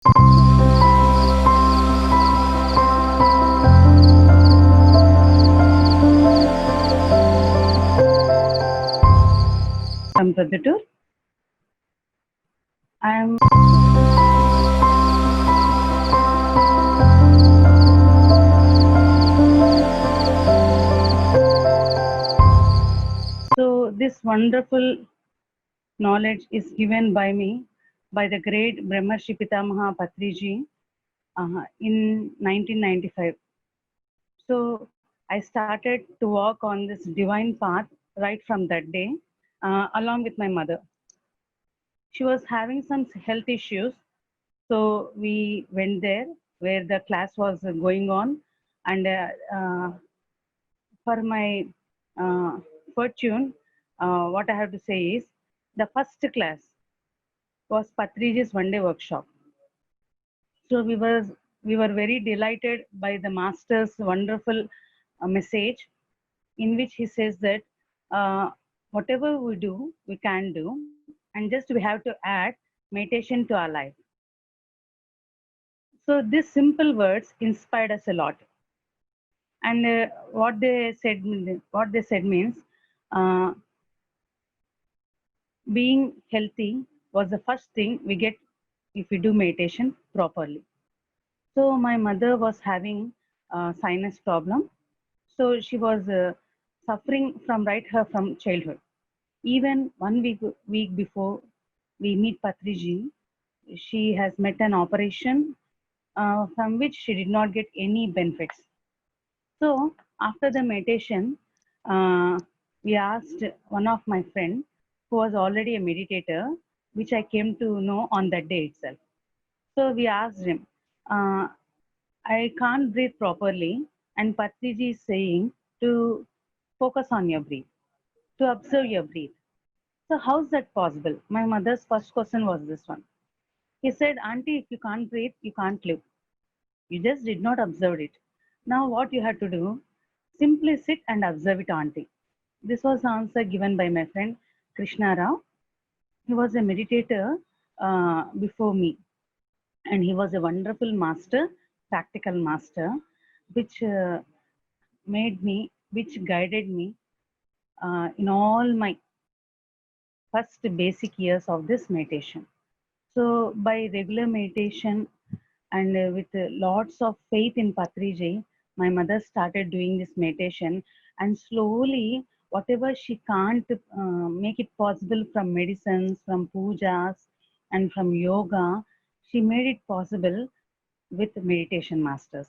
From Pradhutur. I am so this wonderful knowledge is given by me by the great Brahmarshi Pitamaha Patriji in 1995. So I started to walk on this divine path right from that day, along with my mother. She was having some health issues, so we went there where the class was going on, and for my uh, fortune, what I have to say is the first class was Patriji's one day workshop. So we were very delighted by the master's wonderful message, in which he says that whatever we do, we can do, and just we have to add meditation to our life. So these simple words inspired us a lot. And what they said means uh, being healthy was the first thing we get if we do meditation properly. So my mother was having sinus problem. So she was suffering from right her from childhood. Even 1 week before we meet Patriji, she has met an operation from which she did not get any benefits. So after the meditation, uh, we asked one of my friend who was already a meditator, which I came to know on that day itself. So we asked him, uh, I can't breathe properly, and Patriji is saying to focus on your breath, to observe your breath. So how's that possible? My mother's first question was this one. He said, Auntie, if you can't breathe, you can't live. You just did not observe it. Now what you have to do, simply sit and observe it, Auntie. This was the answer given by my friend Krishna Rao. He was a meditator before me, and he was a wonderful master, practical master, which which guided me in all my first basic years of this meditation. So by regular meditation and with lots of faith in Patriji, my mother started doing this meditation, and slowly, whatever she can't make it possible from medicines, from pujas, and from yoga, she made it possible with meditation masters.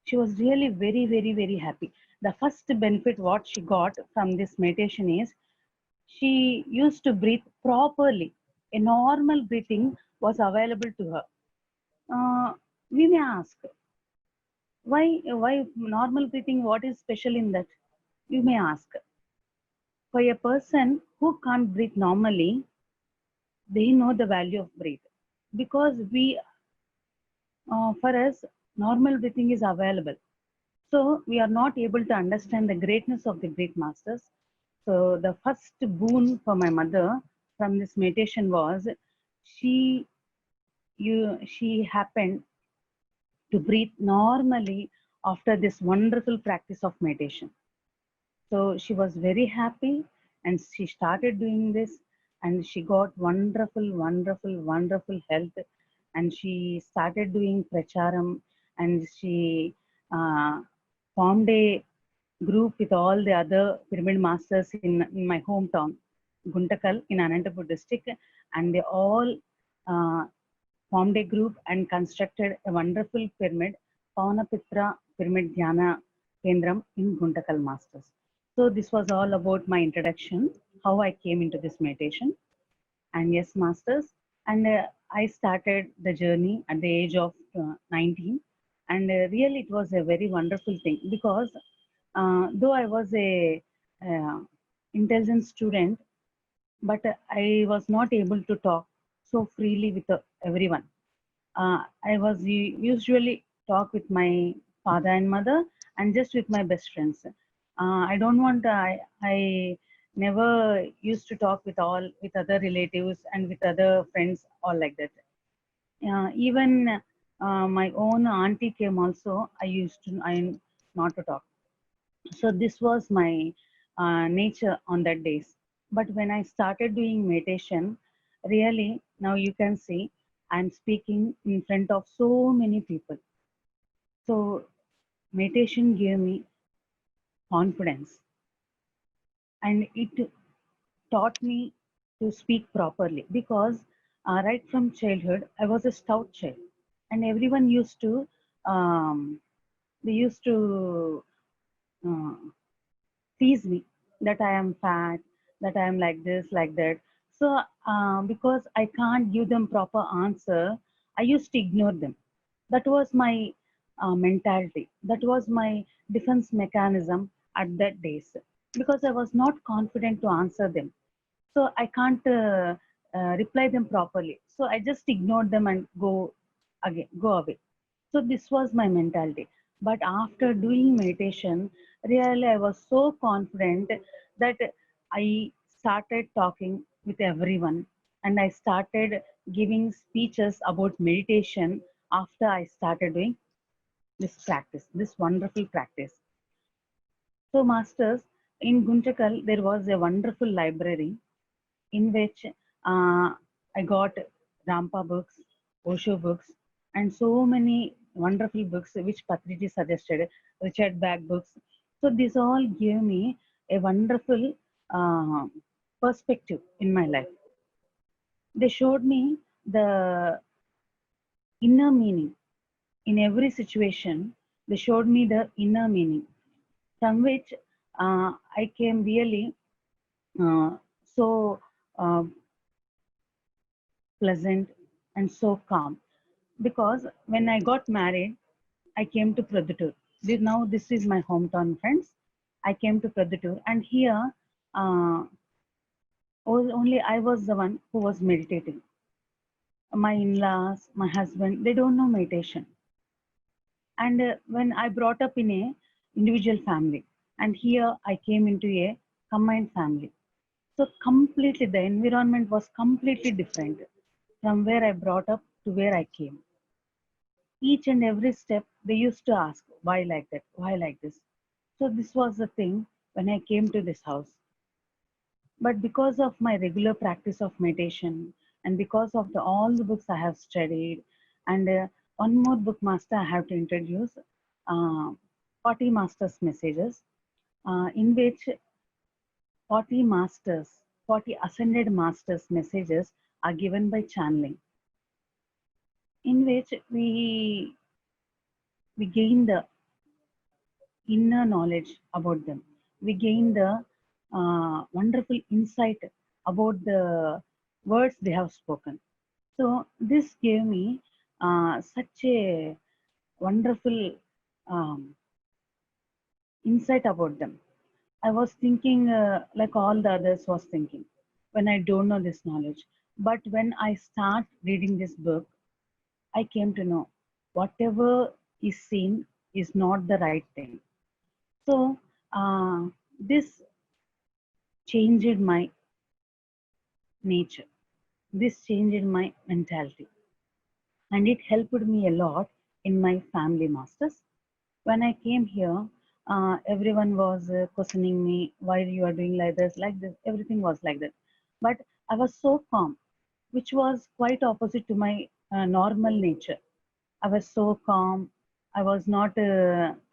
She was really very, very, very happy. The first benefit what she got from this meditation is she used to breathe properly. A normal breathing was available to her. We may ask, why normal breathing? What is special in that? You may ask. For a person who can't breathe normally, they know the value of breath, because for us, normal breathing is available. So we are not able to understand the greatness of the great masters. So the first boon for my mother from this meditation was she she happened to breathe normally after this wonderful practice of meditation. So she was very happy, and she started doing this, and she got wonderful, wonderful, wonderful health. And she started doing pracharam, and she uh, formed a group with all the other pyramid masters in my hometown, Guntakal in Anantapur district, and they all uh, formed a group and constructed a wonderful pyramid, Pavanapitra Pyramid Dhyana Kendram in Guntakal Masters. So this was all about my introduction, how I came into this meditation. And yes, Masters, and I started the journey at the age of 19. And really it was a very wonderful thing, because though I was a uh, intelligent student, but I was not able to talk so freely with everyone. I was usually talk with my father and mother, and just with my best friends. I don't want. I never used to talk with other relatives and with other friends, all like that. Even my own auntie came also. I not to talk. So this was my nature on that days. But when I started doing meditation, really now you can see I'm speaking in front of so many people. So meditation gave me confidence, and it taught me to speak properly because right from childhood I was a stout child, and everyone used to they used to uh, tease me that I am fat, that I am like this, like that. So because I can't give them proper answer, I used to ignore them. That was my mentality. That was my defense mechanism at that days because I was not confident to answer them. So I can't reply them properly. So I just ignored them and go away. So this was my mentality. But after doing meditation, really I was so confident that I started talking with everyone, and I started giving speeches about meditation after I started doing this practice, this wonderful practice. So, Masters, in Gunchakal, there was a wonderful library in which I got Rampa books, Osho books, and so many wonderful books which Patriji suggested, Richard Bach books. So this all gave me a wonderful uh, perspective in my life. They showed me the inner meaning in every situation. They showed me the inner meaning from which I came really uh, so uh, pleasant and so calm. Because when I got married, I came to Praduttur. Now this is my hometown, friends. I came to Praduttur, and here only I was the one who was meditating. My in-laws, my husband, they don't know meditation. And when I brought up in a individual family, and here I came into a combined family. So completely, the environment was completely different from where I brought up to where I came. Each and every step they used to ask, why like that, why like this. So this was the thing when I came to this house. But because of my regular practice of meditation, and because of all the books I have studied, and one more book, master, I have to introduce, uh, 40 masters messages, in which 40 masters, 40 ascended masters messages are given by channeling, in which we gain the inner knowledge about them. We gain the wonderful insight about the words they have spoken. So this gave me such a wonderful um, insight about them. I was thinking like all the others was thinking when I don't know this knowledge. But when I start reading this book, I came to know whatever is seen is not the right thing. So this changed my nature. This changed my mentality, and it helped me a lot in my family, masters. When I came here, everyone was questioning me why you are doing like this, like this. Everything was like that, but I was so calm, which was quite opposite to my normal nature. I was so calm. I was not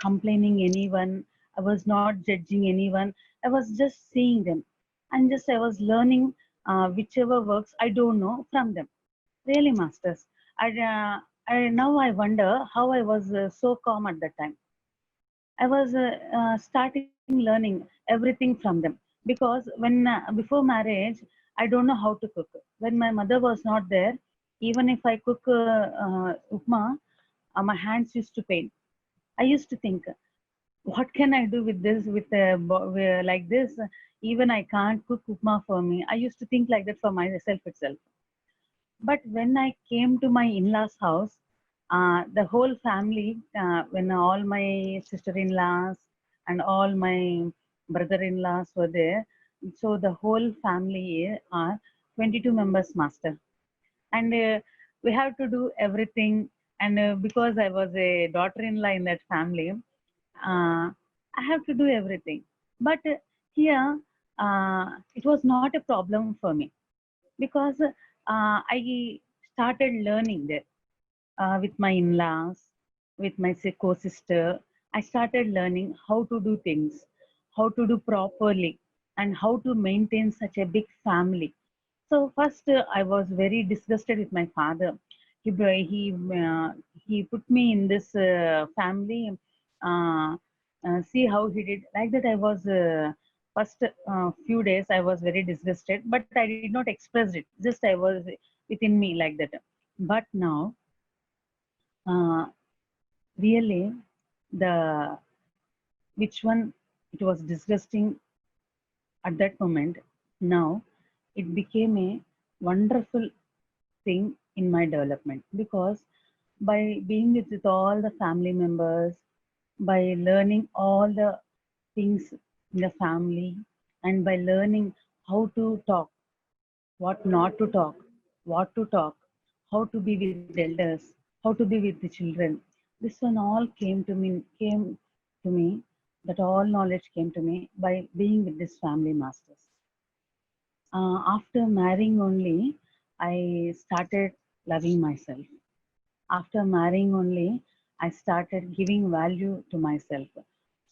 complaining anyone. I was not judging anyone. I was just seeing them, and just I was learning whichever works I don't know from them. Really, masters. I now I wonder how I was so calm at that time. I was starting learning everything from them because when before marriage, I don't know how to cook. When my mother was not there, even if I cook upma, my hands used to pain. I used to think, what can I do with this, like this? Even I can't cook upma for me. I used to think like that for myself itself. But when I came to my in-laws' house, the whole family, when all my sister-in-laws and all my brother-in-laws were there, so the whole family are 22 members, master. And we have to do everything. And because I was a daughter-in-law in that family, I have to do everything. But here, it was not a problem for me because I started learning there with my in-laws, with my co-sister. I started learning how to do things, how to do properly, and how to maintain such a big family. So first, I was very disgusted with my father. He put me in this family. Uh, See how he did. Like that, I was first few days I was very disgusted, but I did not express it. Just I was within me like that. But now, uh, really, the which one it was disgusting at that moment. Now, it became a wonderful thing in my development because by being with all the family members, by learning all the things in the family, and by learning how to talk, what not to talk, what to talk, how to be with elders, how to be with the children. This one all came to me, that all knowledge came to me by being with this family masters. After marrying only, I started loving myself. After marrying only, I started giving value to myself.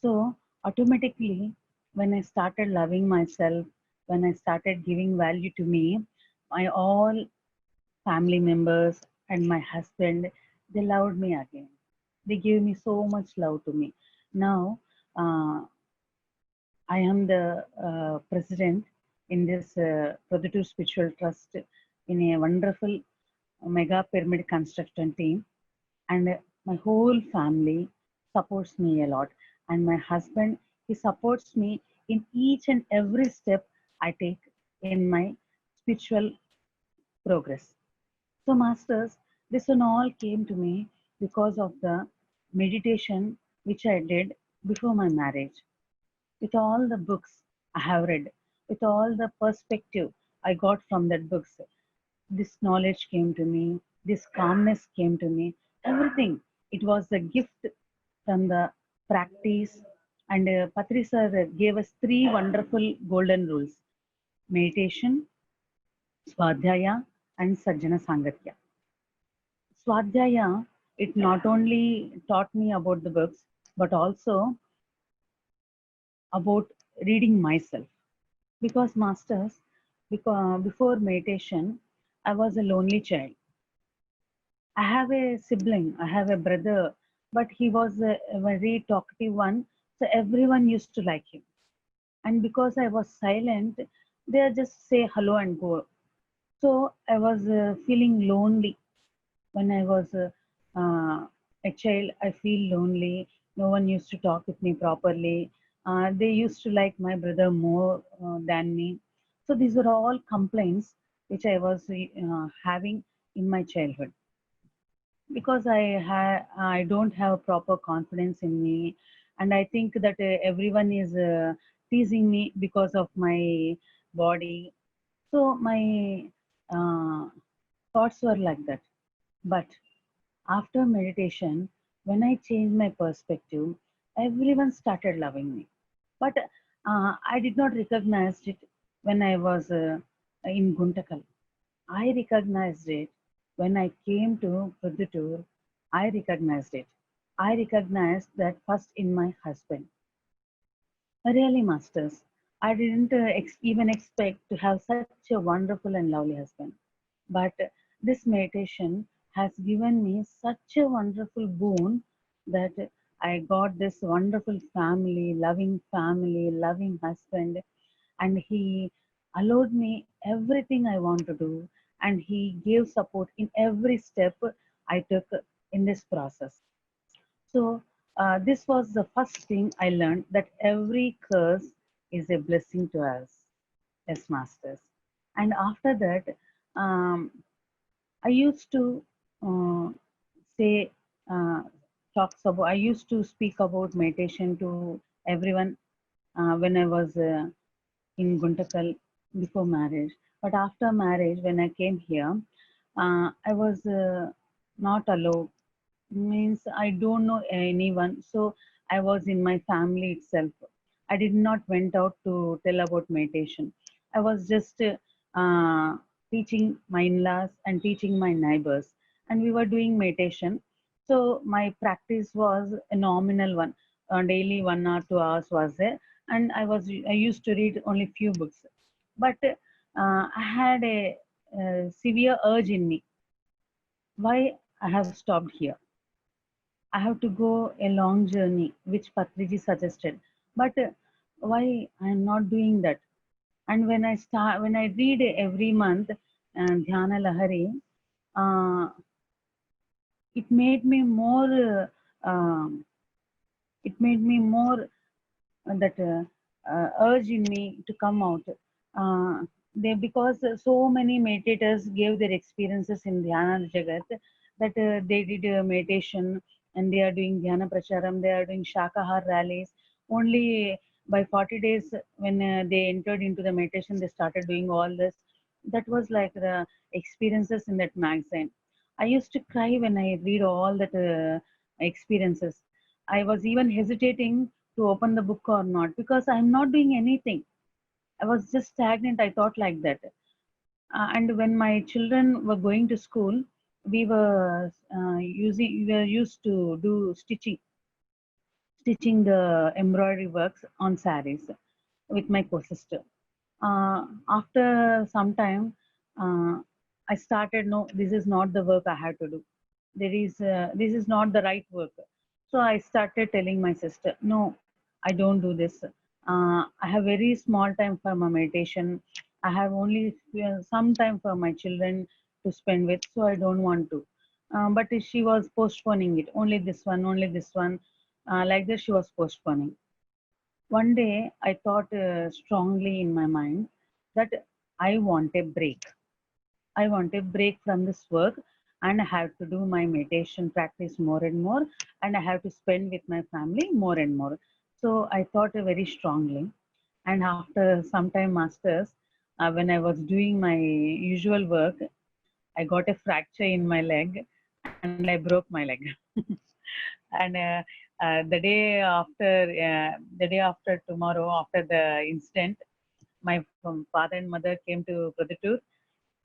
So automatically, when I started loving myself, when I started giving value to me, my all family members and my husband, they loved me again. They gave me so much love to me. Now, uh, I am the president in this Produttive Spiritual Trust in a wonderful mega pyramid construction team, and my whole family supports me a lot. And my husband, he supports me in each and every step I take in my spiritual progress. So, masters, this one all came to me because of the meditation which I did before my marriage. With all the books I have read, with all the perspective I got from that books, this knowledge came to me, this calmness came to me, everything. It was a gift from the practice. And Patri sir gave us three wonderful golden rules: meditation, Swadhyaya, and Sajjana Sangatya. Swadhyaya, it not only taught me about the books, but also about reading myself. Because, masters, before meditation, I was a lonely child. I have a sibling, I have a brother, but he was a very talkative one, so everyone used to like him. And because I was silent, they just say hello and go. So I was feeling lonely when I was a child. I feel lonely. No one used to talk with me properly. They used to like my brother more than me. So these were all complaints which I was having in my childhood because I don't have proper confidence in me, and I think that everyone is teasing me because of my body. So my uh, thoughts were like that. But after meditation, when I changed my perspective, everyone started loving me. But I did not recognize it when I was in Guntakal. I recognized it when I came to Puduttur. I recognized it. I recognized that first in my husband. Really, masters, I didn't even expect to have such a wonderful and lovely husband. But this meditation has given me such a wonderful boon that I got this wonderful family, loving husband, and he allowed me everything I want to do, and he gave support in every step I took in this process. So this was the first thing I learned, that every curse is a blessing to us as masters. And after that, um, I used to uh, say talks about. I used to speak about meditation to everyone when I was in Guntakal before marriage. But after marriage, when I came here, I was not alone. Means I don't know anyone. So I was in my family itself. I did not went out to tell about meditation. I was just teaching my in-laws and teaching my neighbors, and we were doing meditation. So my practice was a nominal one. Daily 1 or 2 hours was there, and I used to read only few books. But I had a severe urge in me. Why I have stopped here? I have to go a long journey, which Patriji suggested. But why I am not doing that? And when I read every month Dhyana Lahari, uh, it made me more. It made me more that urge in me to come out. Because so many meditators gave their experiences in Dhyana Jagat that they did meditation and they are doing Dhyana Pracharam, they are doing Shakahar rallies. Only by 40 days, when they entered into the meditation, they started doing all this. That was like the experiences in that magazine. I used to cry when I read all that experiences. I was even hesitating to open the book or not because I'm not doing anything. I was just stagnant. I thought like that. And when my children were going to school, we were used to do stitching the embroidery works on saris with my co-sister. After some time, uh, I started, no, this is not the work I have to do. This is not the right work. So I started telling my sister, no, I don't do this. I have very small time for my meditation. I have only some time for my children to spend with, so I don't want to. But she was postponing it. Only this one, only this one. Like this, she was postponing. One day, I thought strongly in my mind that I want a break. I want a break from this work and I have to do my meditation practice more and more and I have to spend with my family more and more. So I thought very strongly. And after some time, masters, when I was doing my usual work, I got a fracture in my leg and I broke my leg. And the day after tomorrow, after the incident, my father and mother came to Praduttur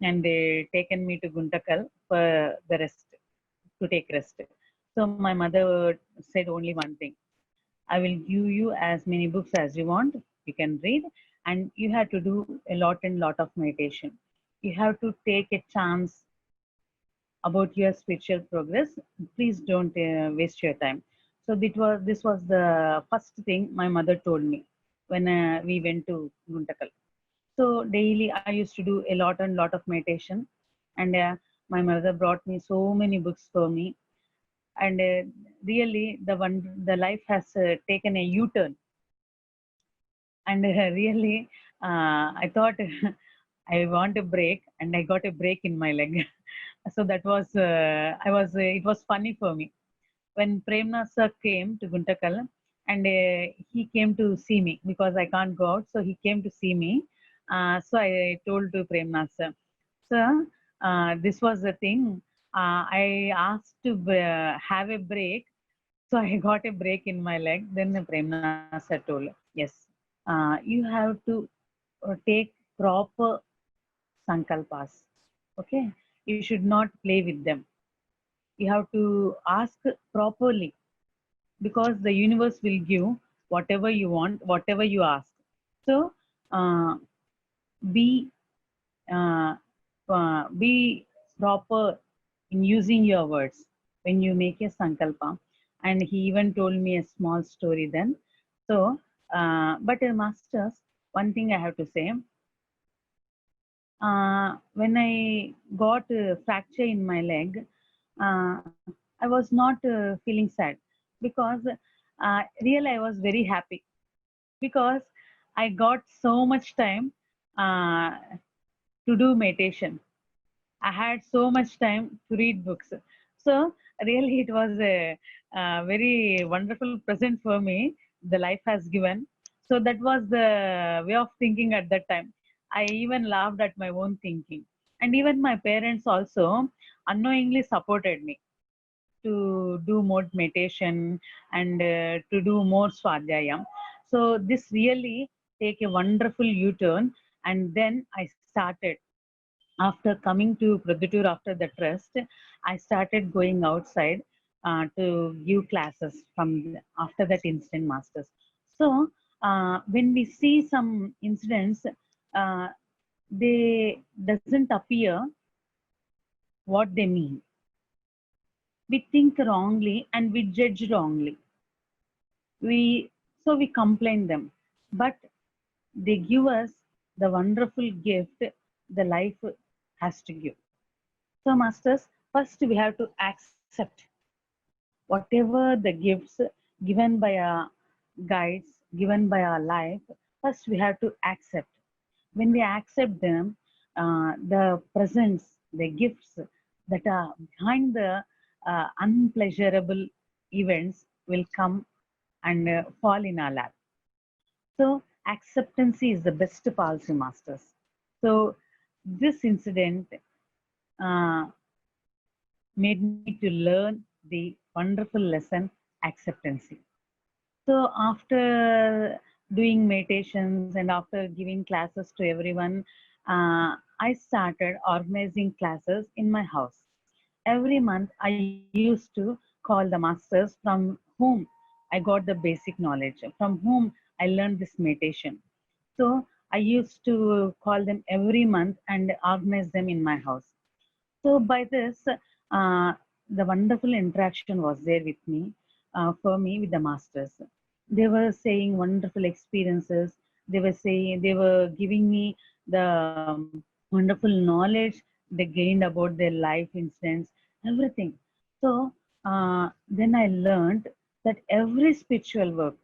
and they taken me to Guntakal for the rest, to take rest. So my mother said only one thing: I will give you as many books as you want. You can read, and you have to do a lot and lot of meditation. You have to take a chance about your spiritual progress. Please don't waste your time. So this was the first thing my mother told me when we went to Guntakal. So daily I used to do a lot and lot of meditation, and my mother brought me so many books for me. And really, the life has taken a U-turn. And really, I thought I want a break, and I got a break in my leg. So that was it was funny for me when Premnath sir came to Guntakal, and he came to see me because I can't go out, so he came to see me. So I told to Premnath sir, sir, this was the thing. I asked to have a break, so I got a break in my leg. Then the Premnath sir told, yes, you have to take proper sankalpas. Okay, you should not play with them. You have to ask properly because the universe will give whatever you want, whatever you ask. So uh, be be proper in using your words when you make a sankalpa. And he even told me a small story then. So, but masters, one thing I have to say, when I got a fracture in my leg, I was not feeling sad because really I was very happy because I got so much time uh, to do meditation. I had so much time to read books. So really, it was a very wonderful present for me. The life has given. So that was the way of thinking at that time. I even laughed at my own thinking. And even my parents also unknowingly supported me to do more meditation and to do more swadhyayam. So this really take a wonderful U-turn, and then I started. After coming to Prodhutur after the trust, I started going outside to give classes after that instant masters. So when we see some incidents, uh, they doesn't appear what they mean. We think wrongly and we judge wrongly. We complain them, but they give us the wonderful gift the life has to give. So, masters, first we have to accept whatever the gifts given by our guides, given by our life. First, we have to accept. When we accept them, the presents, the gifts that are behind the unpleasurable events will come and fall in our lap. So, acceptance is the best policy, masters. So, this incident uh, made me to learn the wonderful lesson acceptance. So after doing meditations and after giving classes to everyone, I started organizing classes in my house. Every month, I used to call the masters from whom I got the basic knowledge, from whom I learned this meditation. So I used to call them every month and organize them in my house. So by this, the wonderful interaction was there with me, for me with the masters. They were saying wonderful experiences. They were saying they were giving me the wonderful knowledge they gained about their life incidents, everything. So then I learned that every spiritual work,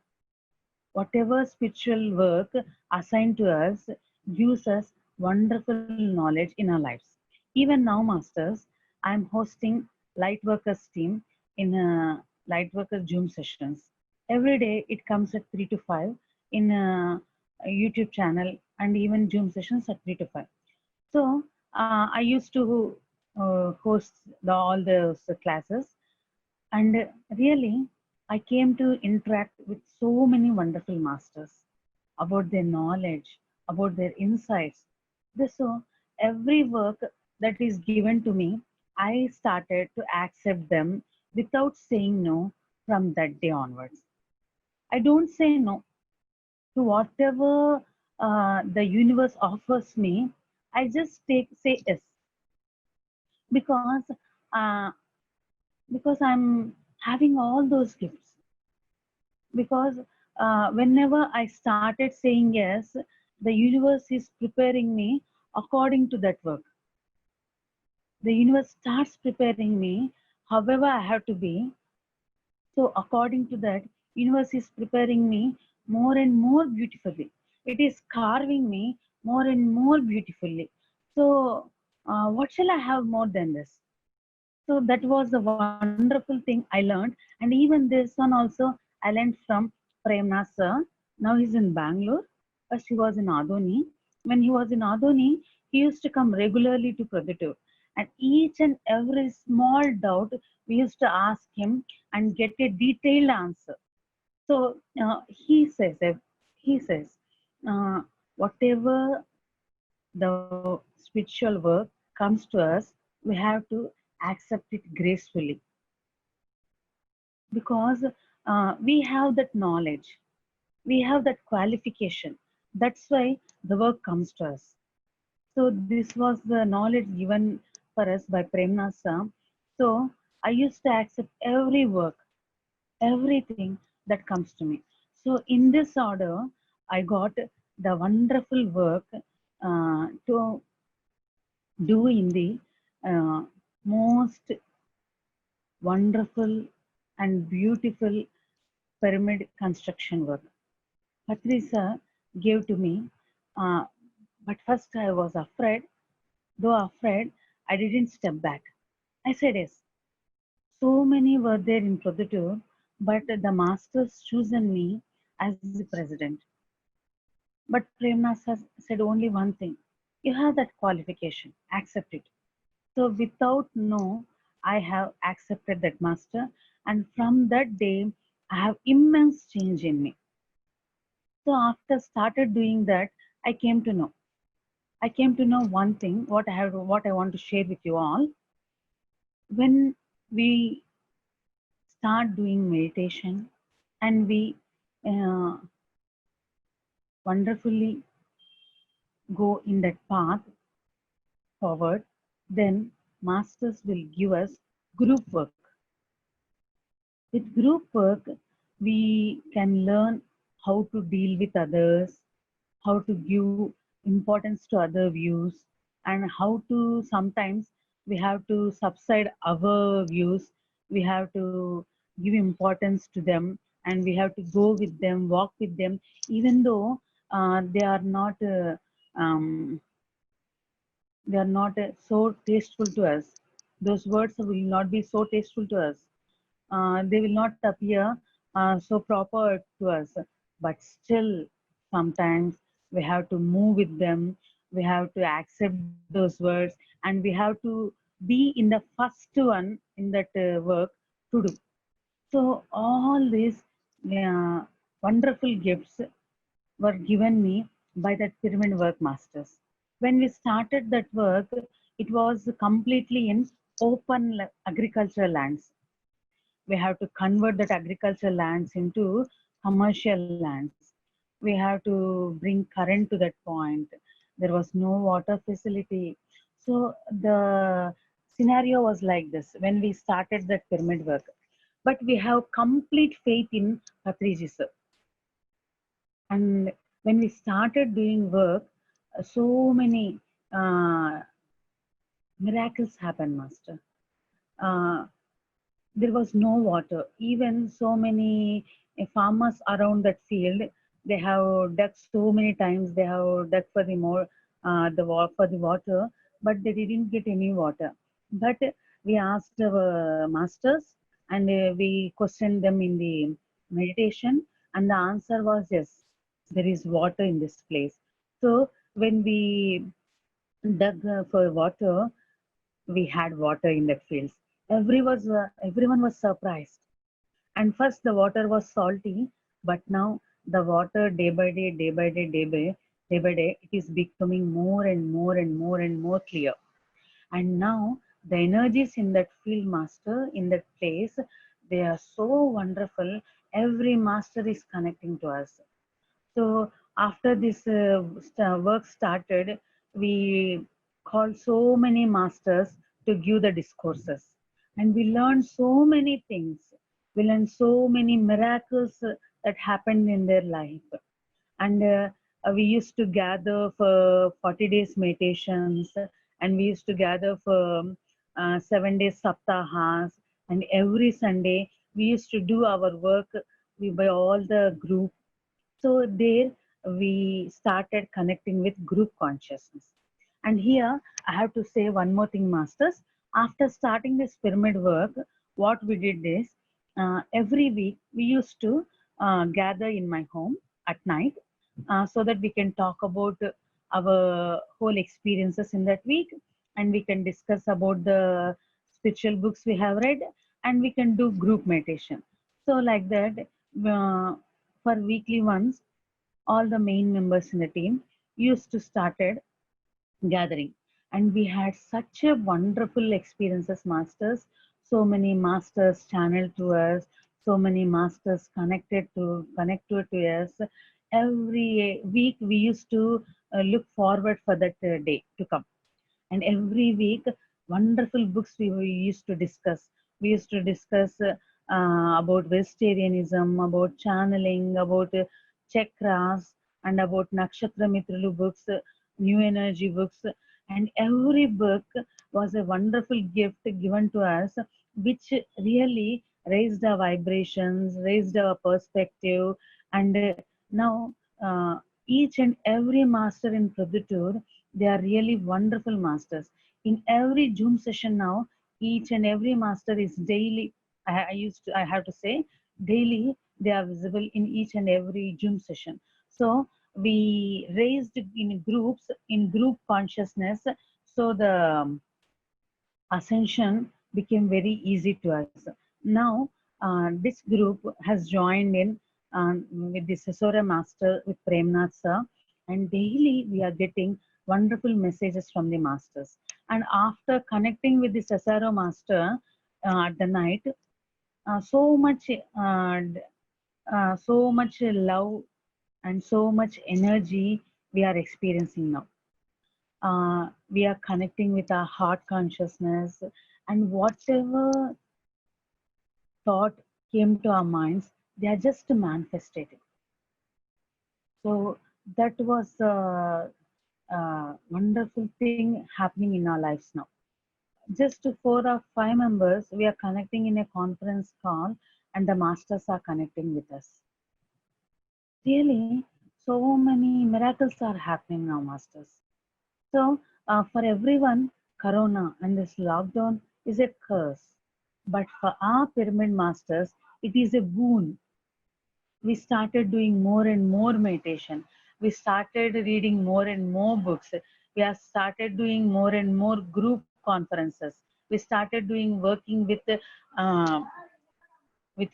whatever spiritual work assigned to us, gives us wonderful knowledge in our lives. Even now, masters, I'm hosting light workers team in light workers Zoom sessions. Every day it comes at 3 to 5 in a YouTube channel, and even Zoom sessions at 3 to 5. So I used to host all those classes, and really, I came to interact with so many wonderful masters about their knowledge, about their insights. So, every work that is given to me, I started to accept them without saying no from that day onwards. I don't say no to whatever the universe offers me. I just say yes because uh, I'm having all those gifts, because whenever I started saying yes, the universe is preparing me according to that work. The universe starts preparing me however I have to be. So according to that, universe is preparing me more and more beautifully. It is carving me more and more beautifully. So what shall I have more than this? So that was the wonderful thing I learned. And even this one also I learned from Premnath sir. Now he's in Bangalore. First he was in Adoni. When he was in Adoni, he used to come regularly to Prodhutur. And each and every small doubt we used to ask him and get a detailed answer. So he says, uh, whatever the spiritual work comes to us, we have to accept it gracefully, because we have that knowledge, we have that qualification. That's why the work comes to us. So this was the knowledge given for us by Premnasa. So I used to accept every work, everything that comes to me. So in this order, I got the wonderful work to do in the most wonderful and beautiful pyramid construction work. Patrisa gave to me, uh, but first I was afraid. Though afraid, I didn't step back. I said yes. So many were there in Prodhutur, but the masters chosen me as the president. But Premnas has said only one thing. you have that qualification, accept it. So without no, I have accepted that master, and from that day, I have immense change in me. So after started doing that, I came to know. I came to know one thing. What I want to share with you all. When we start doing meditation, and we uh, wonderfully go in that path forward, then masters will give us group work. With group work, we can learn how to deal with others, how to give importance to other views, and how to sometimes we have to subside our views. We have to give importance to them, and we have to go with them, walk with them, even though they are not. Um, they are not so tasteful to us. Those words will not be so tasteful to us. They will not appear so proper to us. But still, sometimes we have to move with them. We have to accept those words, and we have to be in the first one in that work to do. So all these uh, wonderful gifts were given me by that pyramid work masters. When we started that work, it was completely in open agricultural lands. We have to convert that agricultural lands into commercial lands. We have to bring current to that point. There was no water facility. So the scenario was like this when we started that pyramid work. But we have complete faith in Patriji sir. And when we started doing work, so many uh, miracles happened, Master. Uh, there was no water. Even so many farmers around that field, they have dug so many times. They have dug for the more for the water, but they didn't get any water. But we asked our masters, and we questioned them in the meditation, and the answer was yes, there is water in this place. So when we dug for water, we had water in the fields. Everyone was surprised. And first the water was salty, but now the water day by day, day by day, day by day, it is becoming more and more and more and more clear. And now the energies in that field master, in that place, they are so wonderful. Every master is connecting to us. So after this work started, we called so many masters to give the discourses, and we learned so many things. We learned so many miracles that happened in their life, and we used to gather for 40 days meditations, and we used to gather for 7 days saptahas, and every Sunday we used to do our work by all the group. So there we started connecting with group consciousness. And here I have to say one more thing, masters. After starting this pyramid work, what we did is every week we used to gather in my home at night so that we can talk about our whole experiences in that week, and we can discuss about the spiritual books we have read, and we can do group meditation. So like that, uh, for weekly ones, all the main members in the team used to started gathering, and we had such a wonderful experiences, masters. So many masters channeled to us, so many masters connected to us. Every week we used to look forward for that day to come, and every week wonderful books we used to discuss. We used to discuss about vegetarianism, about channeling, about chakras, and about nakshatra mitralu books, new energy books, and every book was a wonderful gift given to us, which really raised our vibrations, raised our perspective. And now each and every master in Prabhupada, they are really wonderful masters. In every Zoom session now, each and every master is daily. I have to say, daily they are visible in each and every Zoom session. So we raised in groups, in group consciousness. So the ascension became very easy to us. Now, this group has joined in with the Sesora Master, with Premnath Sir, and daily we are getting wonderful messages from the masters. And after connecting with the Sesora Master at the night, so much, so much love and so much energy we are experiencing now. We are connecting with our heart consciousness, and whatever thought came to our minds, they are just manifested. So that was a wonderful thing happening in our lives now. Just 4 or 5 members, we are connecting in a conference call, and the masters are connecting with us. Really, so many miracles are happening now, masters. So, for everyone, Corona and this lockdown is a curse. But for our pyramid masters, it is a boon. We started doing more and more meditation. We started reading more and more books. We have started doing more and more group conferences. We started doing working uh, with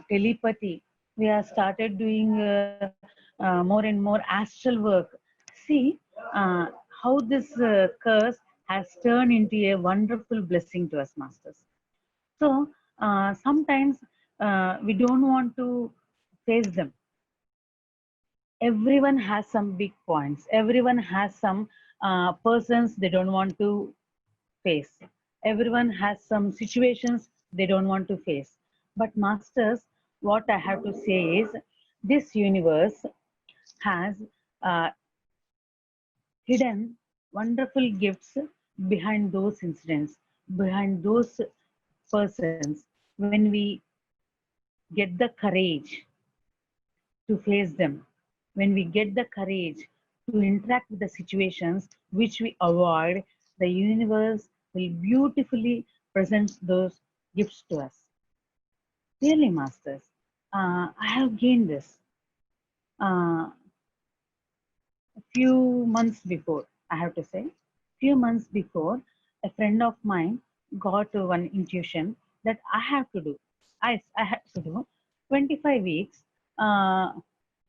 telepathy. We have started doing more and more astral work. See how this curse has turned into a wonderful blessing to us, masters. So sometimes we don't want to face them. Everyone has some big points. Everyone has some persons they don't want to face. Everyone has some situations they don't want to face. But masters, what I have to say is this universe has uh, hidden wonderful gifts behind those incidents, behind those persons. When we get the courage to face them, when we get the courage to interact with the situations which we avoid, the universe will beautifully present those gifts to us. Really, masters, I have gained this. A few months before, I have to say, few months before, a friend of mine got one intuition that I have to do. I have to do 25 weeks, uh,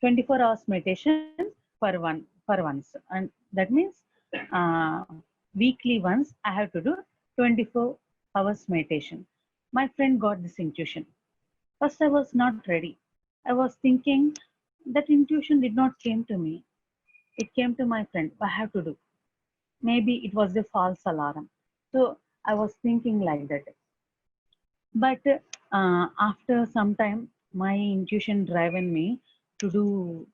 24 hours meditation for once, and that means uh, weekly once I have to do 24 hours meditation. My friend got this intuition. First, I was not ready. I was thinking that intuition did not came to me. It came to my friend. I have to do. Maybe it was a false alarm. So I was thinking like that. But after some time, my intuition driven me to do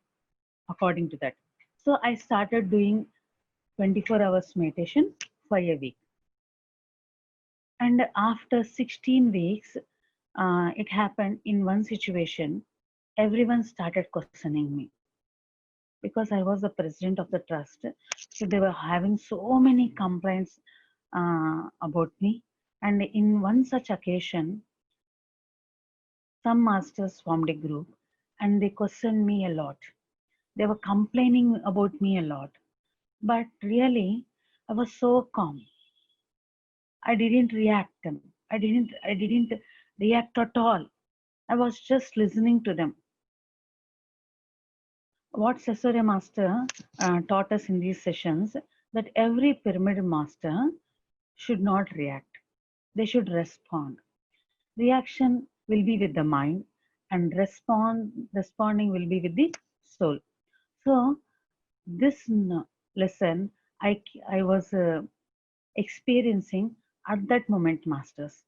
according to that. So I started doing 24 hours meditation for a week. And after 16 weeks, it happened in one situation. Everyone started questioning me because I was the president of the trust. So they were having so many complaints about me. And in one such occasion, some masters formed a group and they questioned me a lot. They were complaining about me a lot. But really, I was so calm. I didn't react them. I didn't react at all. I was just listening to them. What Sesore Master taught us in these sessions, that every pyramid master should not react. They should respond. Reaction will be with the mind, and responding will be with the soul. So this lesson I was experiencing at that moment, masters.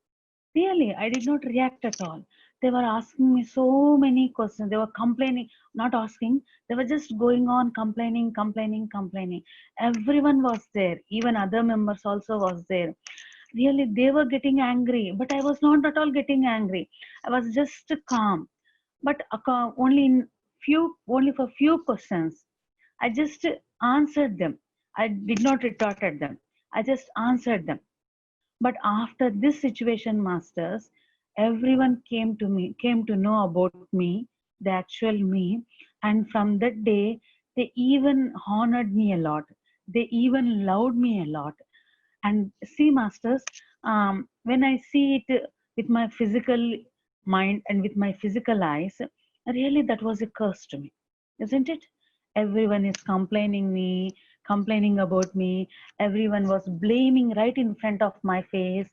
Really, I did not react at all. They were asking me so many questions. They were complaining, not asking. They were just going on complaining, complaining, complaining. Everyone was there. Even other members also was there. Really, they were getting angry, but I was not at all getting angry. I was just calm. But only for few questions, I just answered them. I did not retort at them. I just answered them. But after this situation, masters, everyone came to know about me, the actual me. And from that day, They even honored me a lot. They even loved me a lot. And see, masters, when I see it with my physical mind and with my physical eyes, really that was a curse to me, isn't it? Everyone is complaining about me. Everyone was blaming right in front of my face.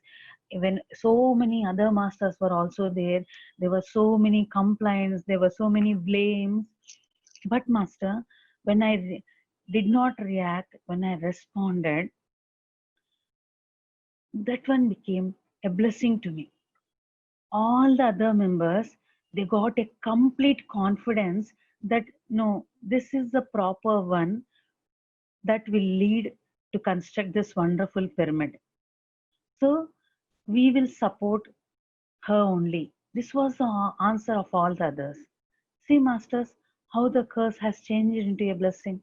Even so many other masters were also there. There were so many complaints. There were so many blames. But master, when I did not react, when I responded, that one became a blessing to me. All the other members, they got a complete confidence that no, this is the proper one that will lead to construct this wonderful pyramid. So we will support her only. This was the answer of all the others. See, masters, how the curse has changed into a blessing.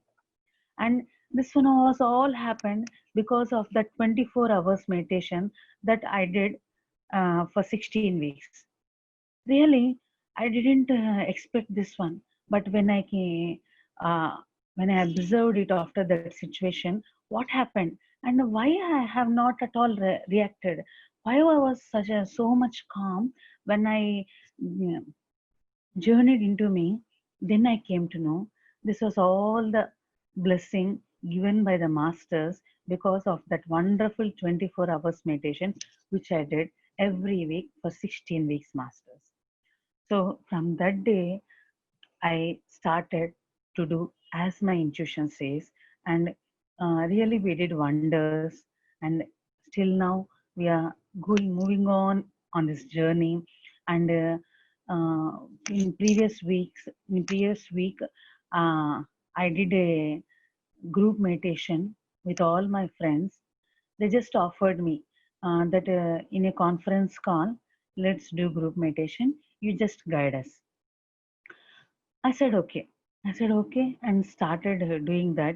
And this one was all happened because of that 24 hours meditation that I did for 16 weeks. Really, I didn't expect this one, but uh, when I observed it after that situation, what happened and why I have not at all reacted, why I was so much calm when I journeyed into me, then I came to know this was all the blessing given by the masters because of that wonderful 24 hours meditation which I did every week for 16 weeks, masters. So from that day, I started to do as my intuition says, and really we did wonders. And still now we are moving on this journey. And in previous weeks, in previous week, I did a group meditation with all my friends. They just offered me that in a conference call, let's do group meditation. You just guide us. I said okay. I said okay and started doing that.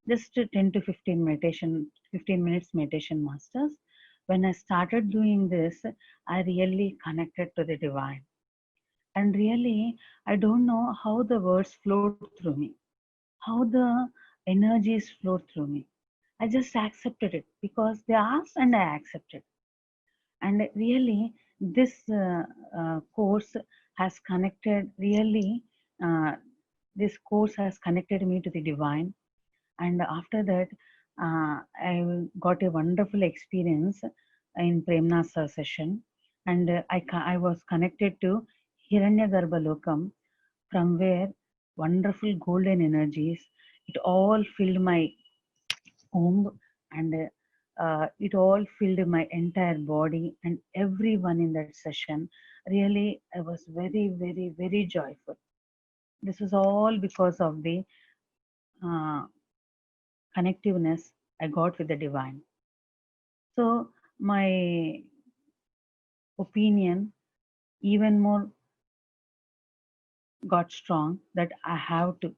Just 10 to 15 meditation, 15 minutes meditation, masters. When I started doing this, I really connected to the divine. And really, I don't know how the words flowed through me, how the energies flowed through me. I just accepted it because they asked and I accepted. And really, this course has connected, really, uh, this course has connected me to the divine. And after that, I got a wonderful experience in Premnasa session. And I was connected to Hiranyagarbha Lokam, from where wonderful golden energies, it all filled my womb, and it all filled my entire body and everyone in that session. Really, I was very, very, very joyful. This was all because of the uh, connectiveness I got with the divine. So my opinion even more got strong that I have to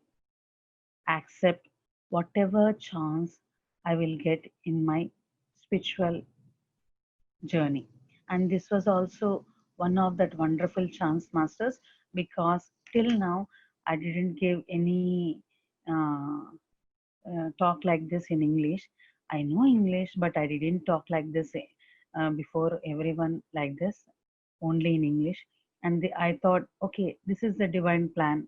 accept whatever chance I will get in my spiritual journey. And this was also one of that wonderful chance, masters, because till now I didn't give any uh, talk like this in English. I know English, but I didn't talk like this before everyone like this, only in English. And I thought, okay, this is the divine plan,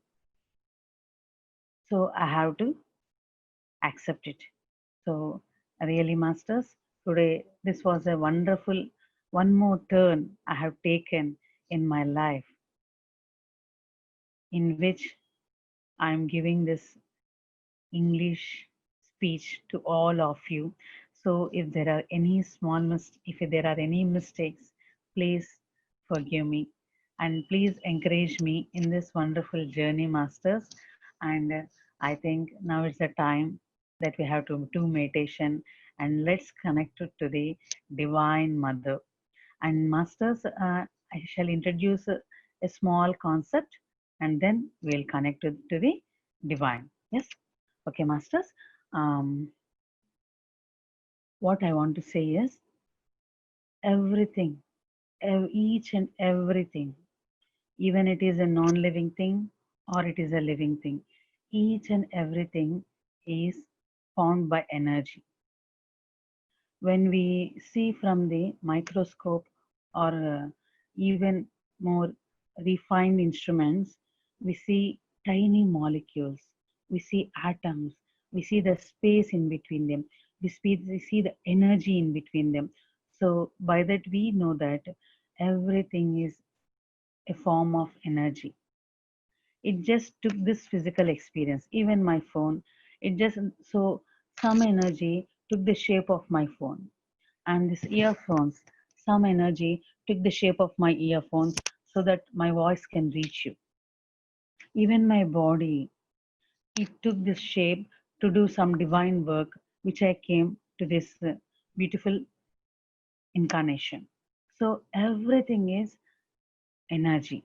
so I have to accept it. So, really, masters, today this was a wonderful one more turn I have taken in my life, in which I am giving this English speech to all of you. So, if there are any if there are any mistakes, please forgive me and please encourage me in this wonderful journey, masters. And I think now is the time that we have to do meditation, and let's connect it to the Divine Mother. And masters, I shall introduce a small concept, and then we'll connect it to the divine. Yes. Okay, masters. Um, what I want to say is everything, each and everything, even it is a non-living thing or it is a living thing, each and everything is formed by energy. When we see from the microscope or even more refined instruments, we see tiny molecules, we see atoms, we see the space in between them, we see the energy in between them. So, by that, we know that everything is a form of energy. It just took this physical experience, even my phone. It just so some energy took the shape of my phone, and these earphones, some energy took the shape of my earphones so that my voice can reach you. Even my body, it took this shape to do some divine work, which I came to this beautiful incarnation. So everything is energy,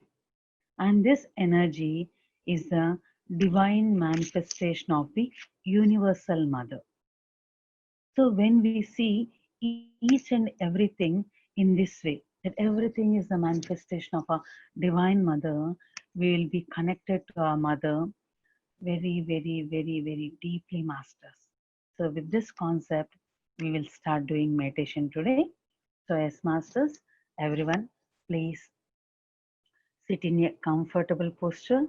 and this energy is the divine manifestation of the universal mother. So when we see each and everything in this way, that everything is the manifestation of a divine mother, we will be connected to our mother very, very, very, very deeply, masters. So with this concept, we will start doing meditation today. So as masters, everyone, please sit in a comfortable posture,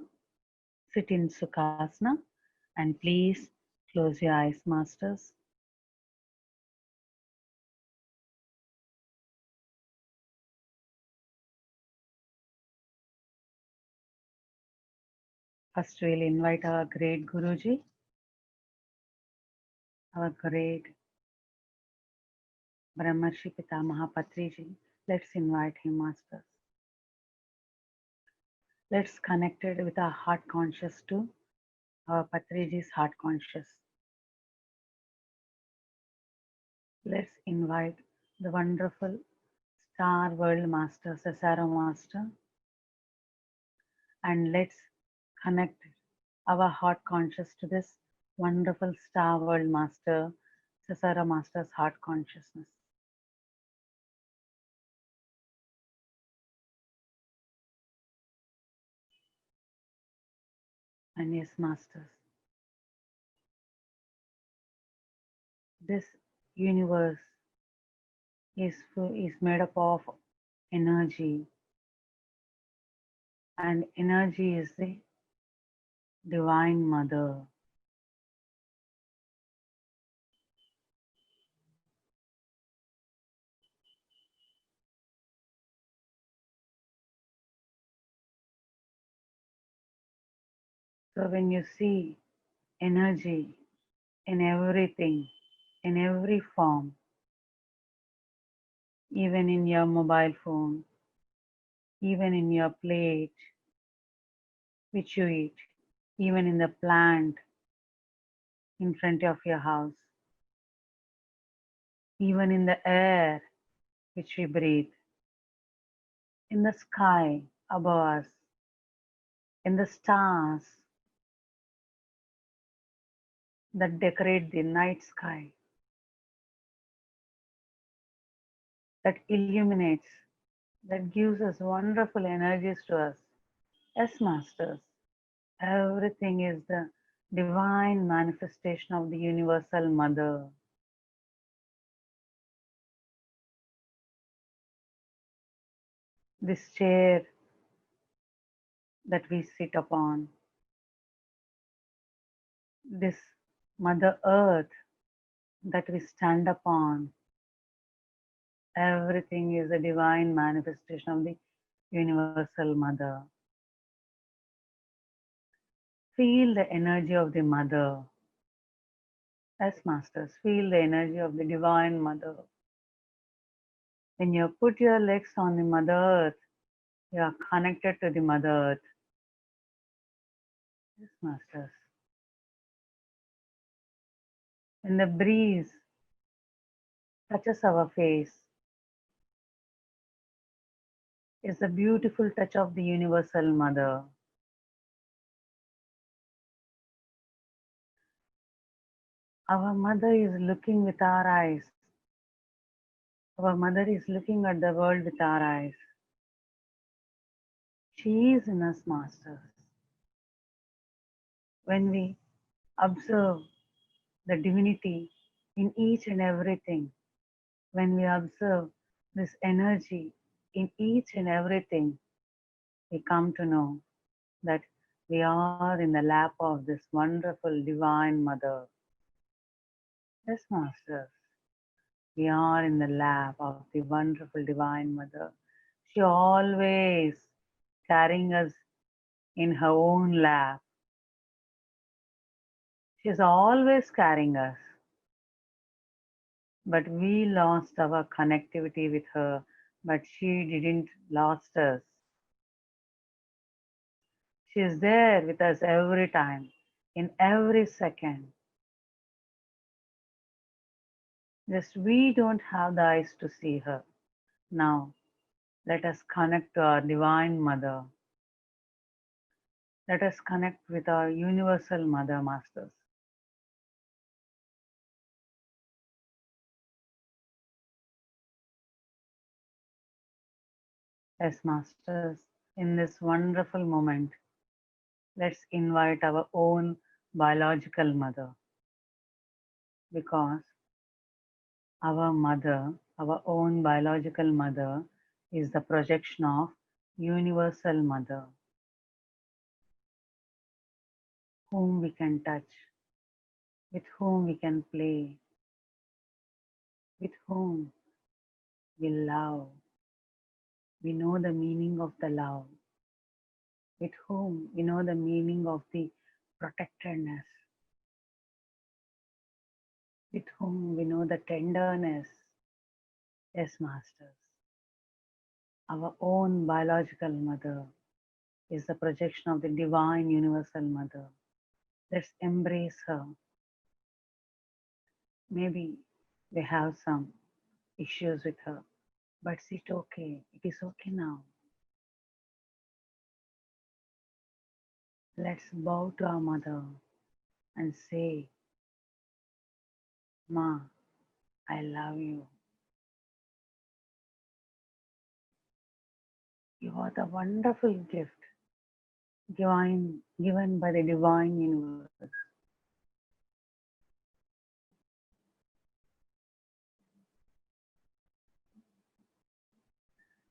sit in Sukhasana, and please close your eyes, masters. First, we'll invite our great Guruji, our great Brahmarshi Pitamaha Patriji. Let's invite him, masters. Let's connect it with our heart conscious to our Patriji's heart conscious. Let's invite the wonderful Star World Master, Sasaro Master, and let's connect our heart conscious to this wonderful Star World Master, Sasara Master's heart consciousness. And yes, masters, this universe is made up of energy, and energy is the divine mother. So when you see energy in everything, in every form, even in your mobile phone, even in your plate which you eat, even in the plant in front of your house, even in the air which we breathe, in the sky above us, in the stars that decorate the night sky, that illuminates, that gives us wonderful energies to us. Yes, masters, everything is the divine manifestation of the universal mother. This chair that we sit upon, this Mother Earth that we stand upon, everything is a divine manifestation of the universal mother. Feel the energy of the mother. As masters, feel the energy of the divine mother. When you put your legs on the Mother Earth, you are connected to the Mother Earth. Yes, masters. When the breeze touches our face, it's a beautiful touch of the universal mother. Our mother is looking with our eyes. Our mother is looking at the world with our eyes. She is in us, masters. when we observe the divinity in each and everything, when we observe this energy in each and everything, we come to know that we are in the lap of this wonderful Divine Mother. Yes, Masters, we are in the lap of the wonderful Divine Mother. She always carrying us in her own lap. She is always carrying us. But we lost our connectivity with her, but she didn't lost us. She is there with us every time, in every second. Just we don't have the eyes to see her. Now, let us connect to our Divine Mother. Let us connect with our Universal Mother Masters. As Masters, in this wonderful moment, let's invite our own biological mother, because our mother, our own biological mother, is the projection of Universal Mother, whom we can touch, with whom we can play, with whom we love. We know the meaning of the love, with whom we know the meaning of the protectedness, with whom we know the tenderness. Yes, Masters, our own biological mother is the projection of the Divine Universal Mother. Let's embrace her. Maybe we have some issues with her, but it's okay. It is okay now. Let's bow to our mother and say, Ma, I love you. You are the wonderful gift given by the divine universe.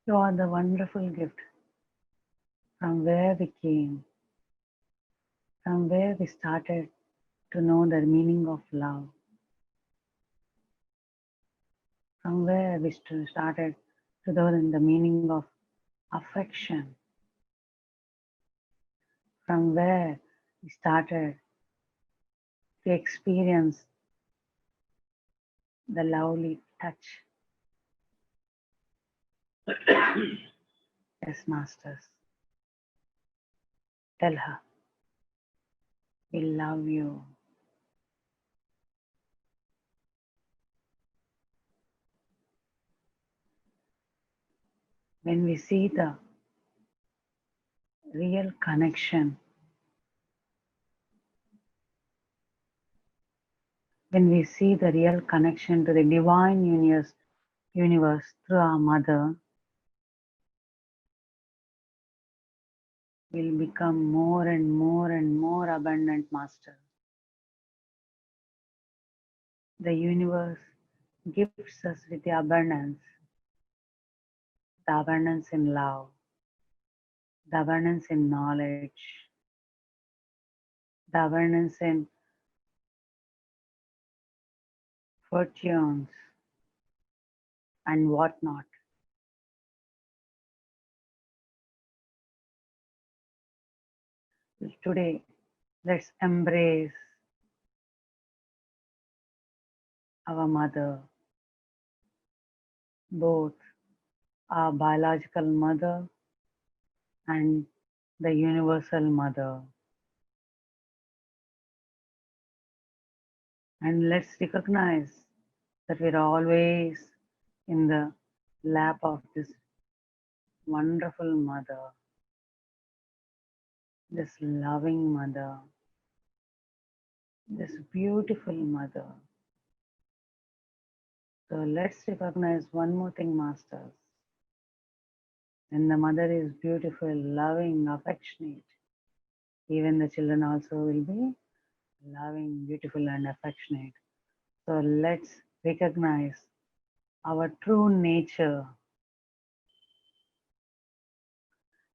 You are the wonderful gift from where we came, from where we started to know the meaning of love, from where we started to learn the meaning of affection, from where we started to experience the lovely touch. Yes, Masters, tell her, we love you. When we see the real connection, when we see the real connection to the divine universe through our mother, we'll become more and more and more abundant, Master. The universe gifts us with the abundance in love, the abundance in knowledge, the abundance in fortunes and whatnot. Today, let's embrace our mother, both our biological mother and the universal mother. And let's recognize that we're always in the lap of this wonderful mother, this loving mother, this beautiful mother. So let's recognize one more thing, Masters. When the mother is beautiful, loving, affectionate, even the children also will be loving, beautiful, and affectionate. So let's recognize our true nature.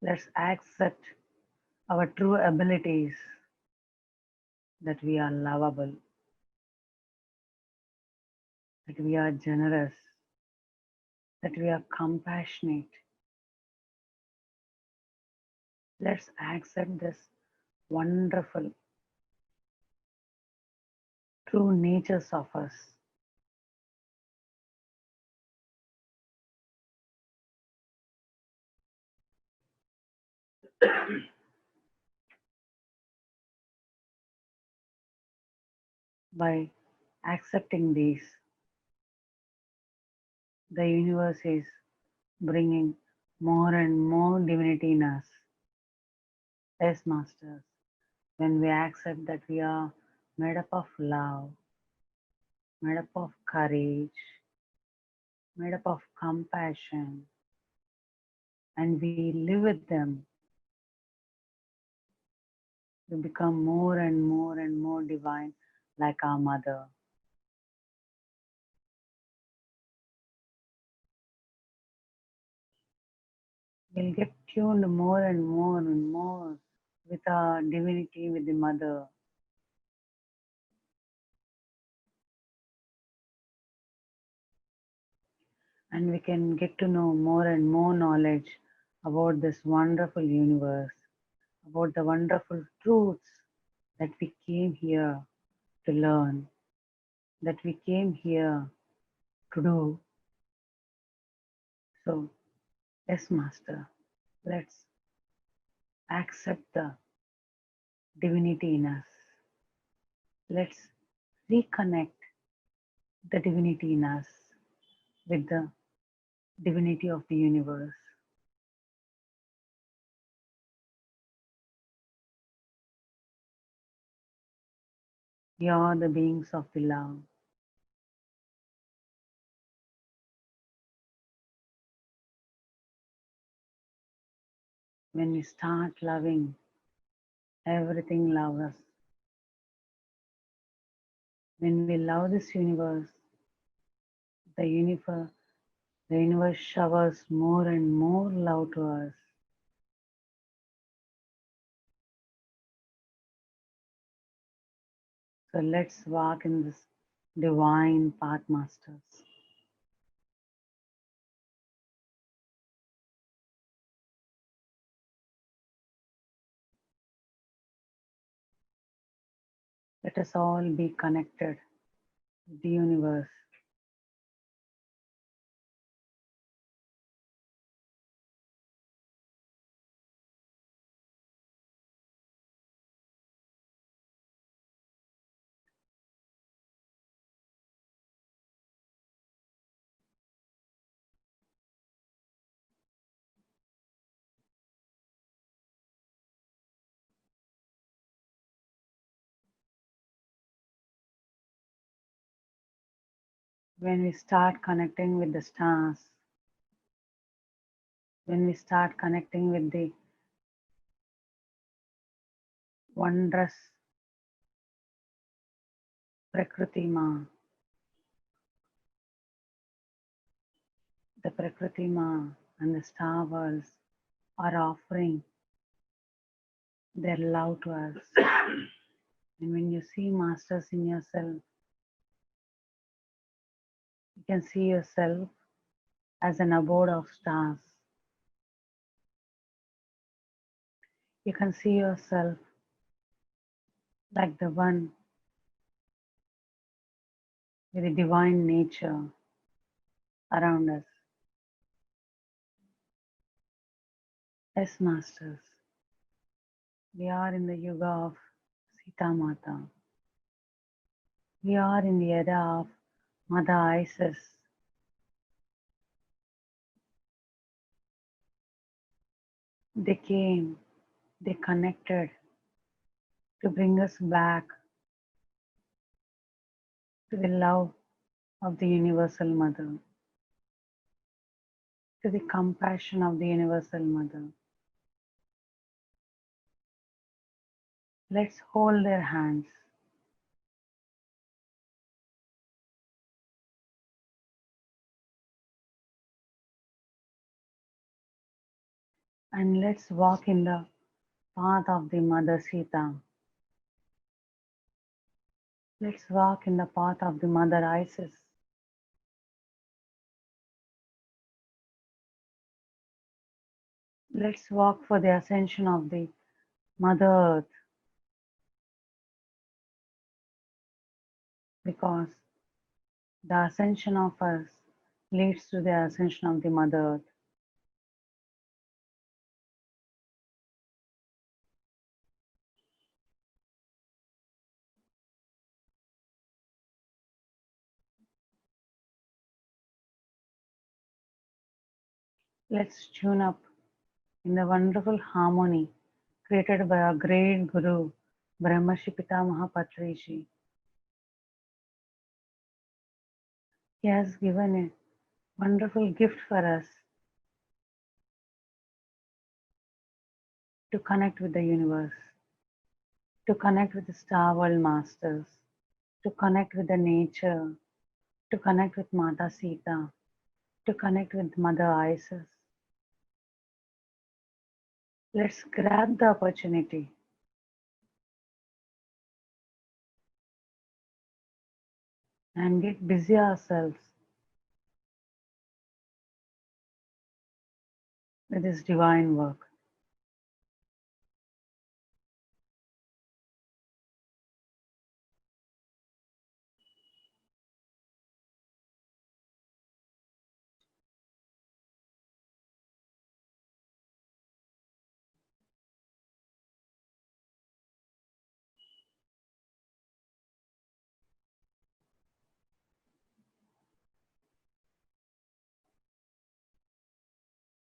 Let's accept our true abilities, that we are lovable, that we are generous, that we are compassionate. Let's accept this wonderful true natures of us. By accepting these, the universe is bringing more and more divinity in us. Yes, Masters. When we accept that we are made up of love, made up of courage, made up of compassion, and we live with them, we become more and more divine, like our mother. We'll get tuned more and more with our divinity, with the mother. And we can get to know more and more knowledge about this wonderful universe, about the wonderful truths that we came here to learn, that we came here to do. So, yes, Master, let's accept the divinity in us. Let's reconnect the divinity in us with the divinity of the universe. We are the beings of the love. When we start loving, everything loves us. When we love this universe, the universe, the universe showers more and more love to us. So let's walk in this divine path, Masters. Let us all be connected with the universe. When we start connecting with the stars, when we start connecting with the wondrous Prakriti Ma, the Prakriti Ma and the star worlds are offering their love to us. And when you see Masters in yourself, you can see yourself as an abode of stars. You can see yourself like the one with the divine nature around us. Yes, Masters, we are in the Yuga of Sita Mata. We are in the era of Mother Isis. They came, they connected to bring us back to the love of the Universal Mother, to the compassion of the Universal Mother. Let's hold their hands. And let's walk in the path of the Mother Sita. Let's walk in the path of the Mother Isis. Let's walk for the ascension of the Mother Earth, because the ascension of us leads to the ascension of the Mother Earth. Let's tune up in the wonderful harmony created by our great Guru, Brahmarshi Pitamaha Patrishi. He has given a wonderful gift for us to connect with the universe, to connect with the star world masters, to connect with the nature, to connect with Mata Sita, to connect with Mother Isis. Let's grab the opportunity and get busy ourselves with this divine work.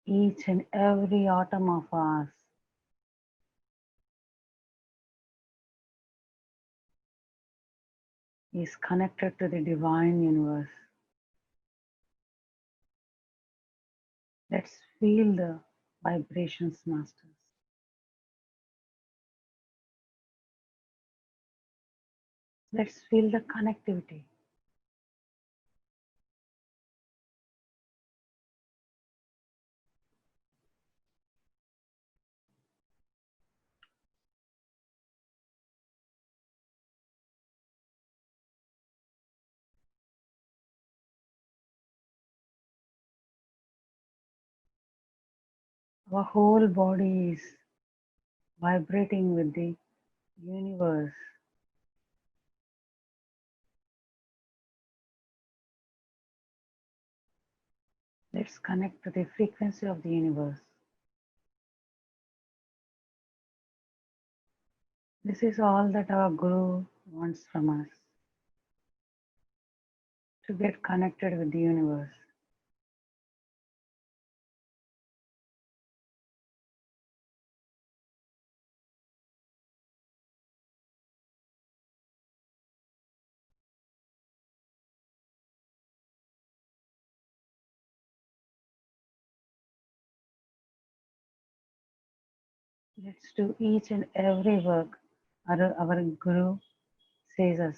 Each and every atom of ours is connected to the divine universe. Let's feel the vibrations, masters. Let's feel the connectivity. Our whole body is vibrating with the universe. Let's connect to the frequency of the universe. This is all that our Guru wants from us, to get connected with the universe. Let's do each and every work our Guru says us,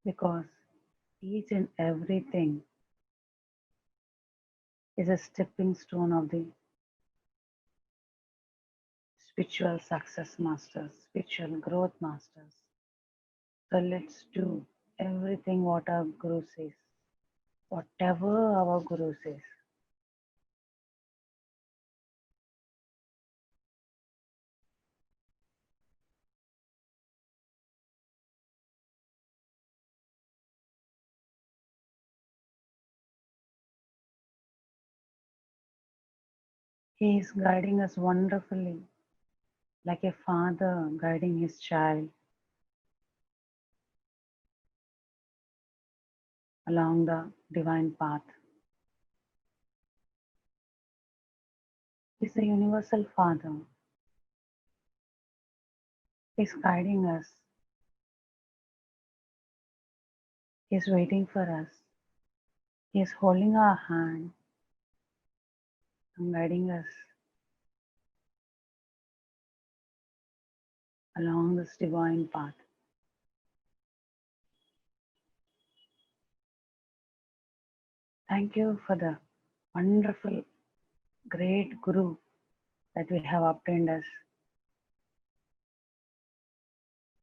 because each and everything is a stepping stone of the spiritual success masters, spiritual growth masters. So let's do everything what our Guru says, whatever our Guru says. He is guiding us wonderfully, like a father guiding his child along the divine path. He is the universal Father. He is guiding us. He is waiting for us. He is holding our hand and guiding us. along this divine path. Thank you for the wonderful, great Guru that we have obtained us,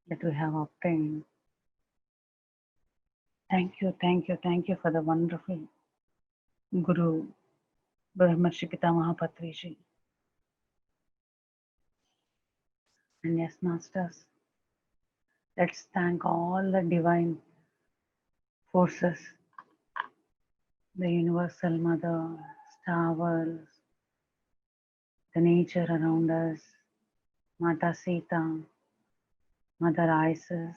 that we have obtained. Thank you, thank you, thank you for the wonderful Guru, Brahmarshi Pitamaha Patriji. And yes, Masters, let's thank all the divine forces, the Universal Mother, Star Worlds, the nature around us, Mata Sita, Mother Isis.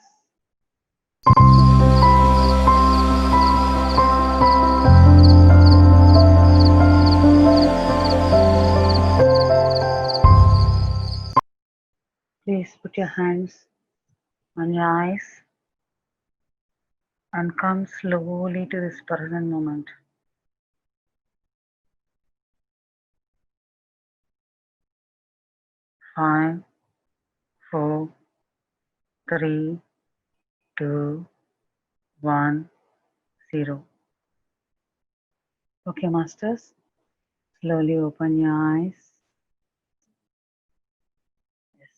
Please put your hands on your eyes and come slowly to this present moment. Five, 4, 3, 2, 1, 0. Okay, Masters, slowly open your eyes. Yes.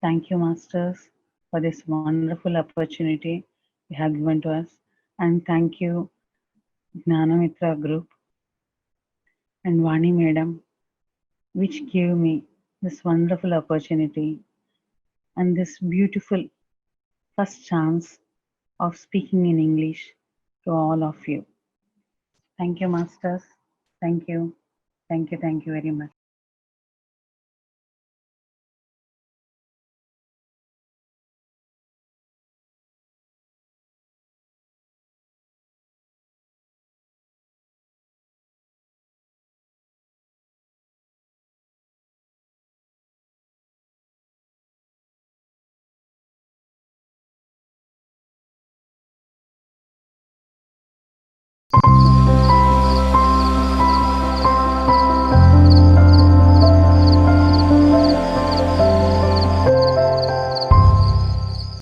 Thank you, Masters, for this wonderful opportunity you have given to us. And thank you, Gnanamitra Group and Vani Madam, which gave me this wonderful opportunity and this beautiful first chance of speaking in English to all of you. Thank you, Masters. Thank you. Thank you. Thank you very much.